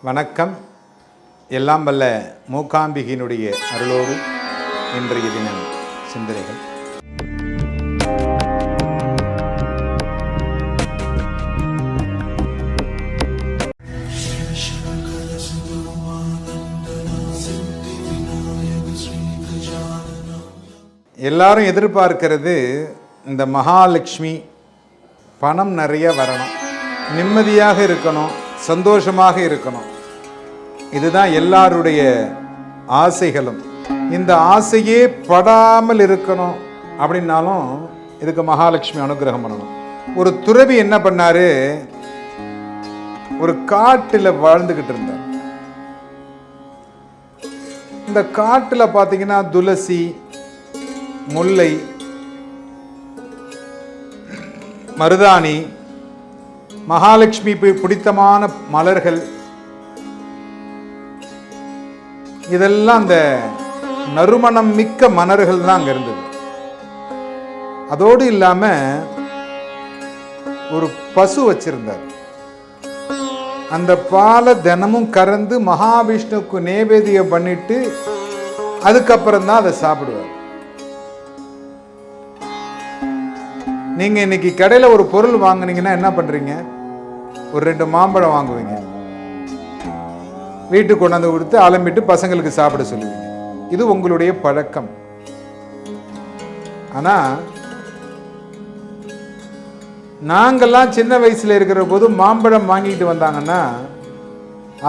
வணக்கம். எல்லாம் வல்ல மூகாம்பிகையினுடைய அருளோடு இன்றைய தினம் சிந்தனைகள். எல்லாரும் எதிர்பார்க்கிறது இந்த மகாலட்சுமி பணம் நிறைய வரணும், நிம்மதியாக இருக்கணும், சந்தோஷமாக இருக்கணும். இதுதான் எல்லாருடைய ஆசைகளும். இந்த ஆசையே படாமல் இருக்கணும் அப்படின்னாலும் இதுக்கு மகாலட்சுமி அனுகிரகம் பண்ணணும். ஒரு துறவி என்ன பண்ணாரு, ஒரு காட்டுல வாழ்ந்துகிட்டு இருந்தார். இந்த காட்டுல பாத்தீங்கன்னா துளசி, முல்லை, மருதாணி, மகாலட்சுமி பிடித்தமான மலர்கள், இதெல்லாம் அந்த நறுமணம் மிக்க மலர்கள் தான் அங்க இருந்தது. அதோடு இல்லாம ஒரு பசு வச்சிருந்தார். அந்த பாலை தினமும் கறந்து மகாவிஷ்ணுவுக்கு நேவேதியம் பண்ணிட்டு அதுக்கப்புறம் தான் அதை சாப்பிடுவார். நீங்க இன்னைக்கு கடையில ஒரு பொருள் வாங்குனீங்கன்னா என்ன பண்றீங்க? ஒரு 2 மாம்பழம் வாங்குவீங்க, வீட்டுக்கு கொண்டாந்து கொடுத்து அலம்பிட்டு பசங்களுக்கு சாப்பிட சொல்லுவீங்க. இது உங்களுடைய பழக்கம். ஆனா நாங்கெல்லாம் சின்ன வயசுல இருக்கிற போது மாம்பழம் வாங்கிட்டு வந்தாங்கன்னா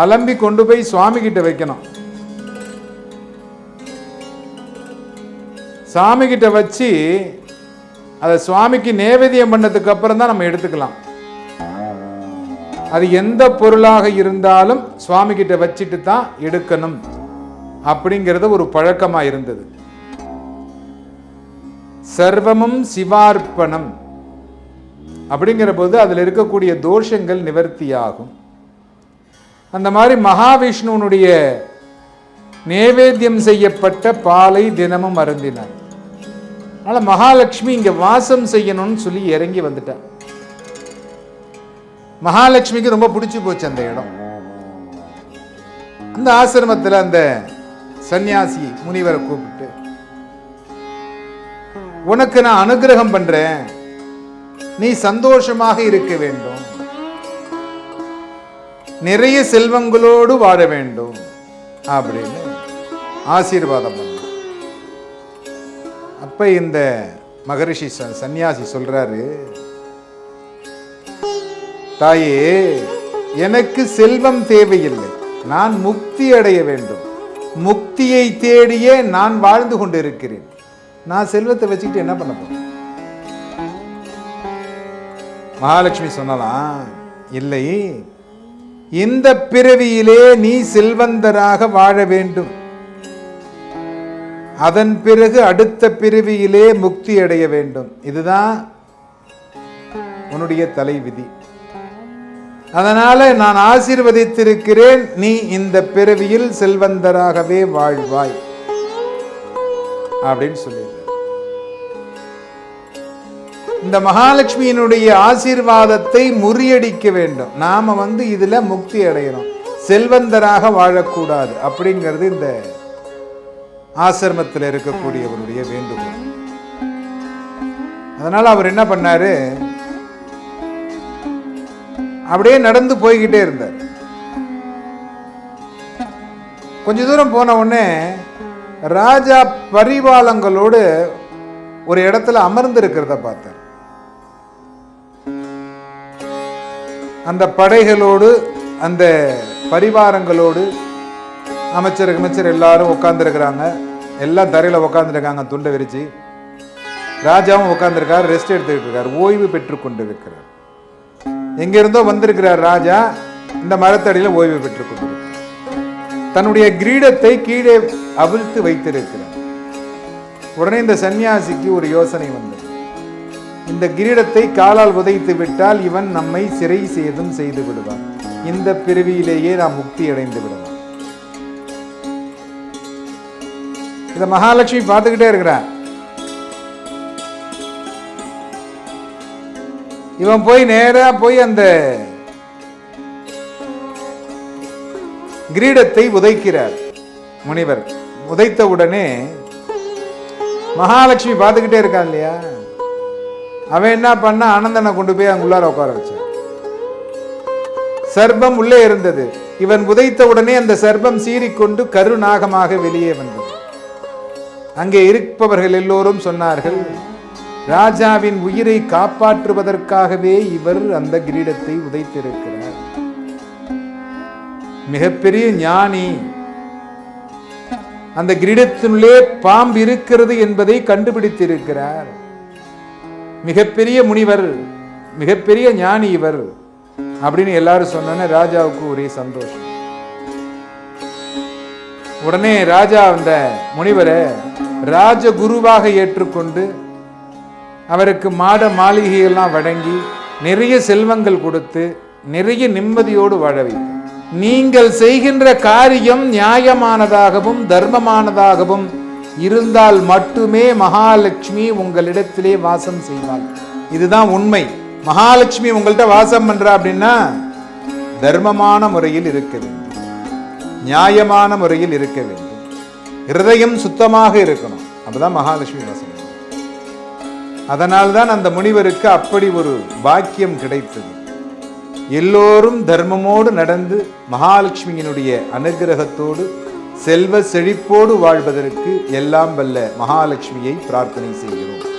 அலம்பி கொண்டு போய் சுவாமி கிட்ட வைக்கணும். சாமி கிட்ட வச்சு அதை சுவாமிக்கு நேவேதியம் பண்ணதுக்கு அப்புறம் தான் நம்ம எடுத்துக்கலாம். அது எந்த பொருளாக இருந்தாலும் சுவாமி கிட்ட வச்சுட்டு தான் எடுக்கணும் அப்படிங்கிறது ஒரு பழக்கமா இருந்தது. சர்வமும் சிவார்ப்பணம் அப்படிங்கிற போது அதில் இருக்கக்கூடிய தோஷங்கள் நிவர்த்தியாகும். அந்த மாதிரி மகாவிஷ்ணுனுடைய நேவேத்தியம் செய்யப்பட்ட பாலை தினமும் அருந்தினார். அதனால மகாலட்சுமி இங்க வாசம் செய்யணும்னு சொல்லி இறங்கி வந்துட்டார். மகாலட்சுமிக்கு ரொம்ப பிடிச்சு போச்சு அந்த இடம். அந்த ஆசிரமத்தில் அந்த சன்னியாசி முனிவரை கூப்பிட்டு, உனக்கு நான் அனுகிரகம் பண்றேன், நீ சந்தோஷமாக இருக்க வேண்டும், நிறைய செல்வங்களோடு வாழ வேண்டும் அப்படின்னு ஆசீர்வாதம் பண்ண. அப்ப இந்த மகரிஷி சன்னியாசி சொல்றாரு, தாயே, எனக்கு செல்வம் தேவையில்லை, நான் முக்தி அடைய வேண்டும், முக்தியை தேடியே நான் வாழ்ந்து கொண்டு இருக்கிறேன், நான் செல்வத்தை வச்சுக்கிட்டு என்ன பண்ண போறேன்? மகாலட்சுமி சொன்னலாம், இல்லை, இந்த பிறவியிலே நீ செல்வந்தராக வாழ வேண்டும், அதன் பிறகு அடுத்த பிறவியிலே முக்தி அடைய வேண்டும், இதுதான் உன்னுடைய தலைவிதி. அதனால நான் ஆசீர்வதித்திருக்கிறேன், நீ இந்த பிறவியில் செல்வந்தராகவே வாழ்வாய் அப்படின்னு சொல்லியிருக்கார். இந்த மகாலட்சுமியினுடைய ஆசீர்வாதத்தை முறியடிக்க வேண்டும். நாம இதுல முக்தி அடையணும், செல்வந்தராக வாழக்கூடாது அப்படிங்கிறது இந்த ஆசிரமத்தில் இருக்கக்கூடியவருடைய வேண்டுகோள். அதனால அவர் என்ன பண்ணாரு, அப்படியே நடந்து போய்கிட்டே இருந்தார். கொஞ்ச தூரம் போன உடனே ராஜா பரிவாளங்களோடு ஒரு இடத்துல அமர்ந்து இருக்கிறத பார்த்தார். அந்த படைகளோடு அந்த பரிவாரங்களோடு அமைச்சர் எல்லாரும் உட்கார்ந்துருக்கிறாங்க. எல்லாம் தரையில உட்கார்ந்துருக்காங்க, துண்டை விரிச்சு. ராஜாவும் உட்கார்ந்துருக்காரு, ரெஸ்ட் எடுத்துக்கிட்டு இருக்காரு, ஓய்வு பெற்று கொண்டு இருக்கிறார். எங்க இருந்தோ வந்திருக்கிறார் ராஜா, இந்த மரத்தடியில ஓய்வு பெற்றுக் கொண்டிருக்கிறார். தன்னுடைய கிரீடத்தை கீழே அவிழ்த்து வைத்திருக்கிறார். உடனே இந்த சன்னியாசிக்கு ஒரு யோசனை வந்தது. இந்த கிரீடத்தை காலால் உதைத்து விட்டால் இவன் நம்மை சிறை சேதம் செய்து விடுவான், இந்த பிறவியிலேயே நாம் முக்தி அடைந்து விடுவான். இத மகாலட்சுமி பார்த்துக்கிட்டே இருக்கிறான். இவன் போய் நேரா போய் அந்த கிரீடத்தை உதைக்கிறார் முனிவர். உதைத்த உடனே மகாலட்சுமி பார்த்துக்கிட்டே இருக்கான் இல்லையா, அவன் என்ன பண்ண, அனந்தனை கொண்டு போய் அங்குள்ளார உட்கார வச்சான். சர்ப்பம் உள்ளே இருந்தது. இவன் உதைத்த உடனே அந்த சர்ப்பம் சீறிக்கொண்டு கருநாகமாக வெளியே வந்தது. அங்கே இருப்பவர்கள் எல்லோரும் சொன்னார்கள், ராஜாவின் உயிரை காப்பாற்றுவதற்காகவே இவர் அந்த கிரீடத்தை உதைத்திருக்கிறார். மிகப்பெரிய ஞானி. அந்த கிரீடத்தினுள்ளே பாம்பு இருக்கிறது என்பதை கண்டுபிடித்திருக்கிறார். மிகப்பெரிய முனிவர், மிகப்பெரிய ஞானி இவர் அப்படின்னு எல்லாரும் சொன்ன ராஜாவுக்கு ஒரே சந்தோஷம். உடனே ராஜா அந்த முனிவரை ராஜகுருவாக ஏற்றுக்கொண்டு அவருக்கு மாட மாளிகையெல்லாம் வழங்கி நிறைய செல்வங்கள் கொடுத்து நிறைய நிம்மதியோடு வாழ வைத்தார். நீங்கள் செய்கின்ற காரியம் நியாயமானதாகவும் தர்மமானதாகவும் இருந்தால் மட்டுமே மகாலட்சுமி உங்களிடத்திலே வாசம் செய்வாள். இதுதான் உண்மை. மகாலட்சுமி உங்கள்கிட்ட வாசம் பண்றா அப்படின்னா தர்மமான முறையில் இருக்க வேண்டும், நியாயமான முறையில் இருக்க வேண்டும், ஹிருதயம் சுத்தமாக இருக்கணும். அப்பதான் மகாலட்சுமி வாசம். அதனால்தான் அந்த முனிவருக்கு அப்படி ஒரு பாக்கியம் கிடைத்தது. எல்லோரும் தர்மமோடு நடந்து மகாலட்சுமியினுடைய அனுகிரகத்தோடு செல்வ செழிப்போடு வாழ்வதற்கு எல்லாம் வல்ல மகாலட்சுமியை பிரார்த்தனை செய்கிறோம்.